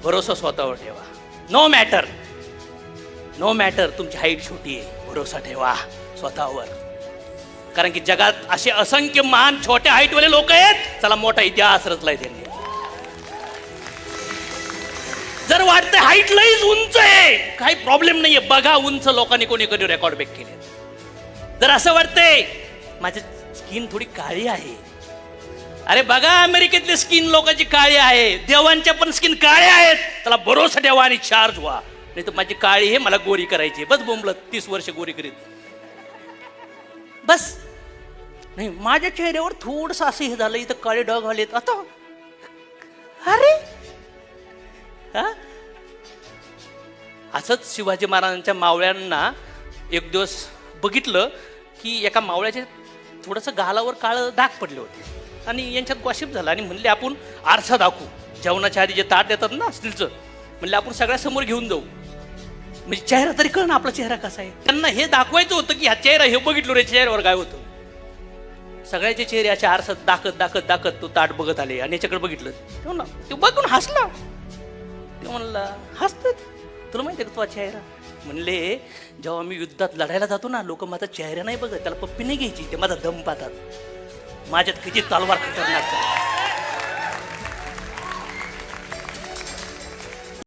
भरोसा स्वतःवर ठेवा. नो मॅटर तुमची हाईट छोटी आहे, भरोसा ठेवा स्वतःवर. कारण की जगात असे असंख्य महान छोट्या हाईटवाले लोक आहेत. चला, मोठा इतिहास रचलाय त्यांनी. जर वाटतंय हाईट लईच उंच आहे, काही प्रॉब्लेम नाहीये, बघा उंच लोकांनी कोणी कधी रेकॉर्ड ब्रेक केले. जर असं वाटतंय माझी स्किन थोडी काळी आहे, अरे बघा अमेरिकेतली स्किन लोकांची काळी आहे, देवांच्या पण स्किन काळ्या आहेत. त्याला भरोसा ठेवा आणि चार्ज व्हा. नाही तर माझी काळी आहे, मला गोरी करायची. बस बोंबलत 30 वर्ष गोरी करीत बस. नाही, माझ्या चेहऱ्यावर थोडस असं हे झालं, इथं काळे डाग आलेत आता. अरे असंच शिवाजी महाराजांच्या मावळ्यांना एक दिवस बघितलं की एका मावळ्याचे थोडंसं गालावर काळं डाग पडले होते आणि यांच्यात गॉसिप झाला आणि म्हणले आपण आरसा दाखवू. जेवणाच्या आधी जे ताट देतात ना स्टीलचं, म्हणले आपण सगळ्यासमोर घेऊन जाऊ, म्हणजे चेहरा तरी कळ ना आपला चेहरा कसा आहे. त्यांना हे दाखवायचं होतं की हा चेहरा हे बघितलं रे, चेहऱ्यावर काय होतं. सगळ्याचे चेहरे असे आरसात दाखत तो ताट बघत आले आणि याच्याकडे बघितलं. ते बघून हसला. ते म्हणला हसत, तुला माहिती आहे का तुझा चेहरा? म्हणले जेव्हा मी युद्धात लढायला जातो ना, लोक माझा चेहरा नाही बघत, त्याला पप्पी नाही घ्यायची, ते माझा दम पाहतात. माझ्यात किती तलवार खतरनाक.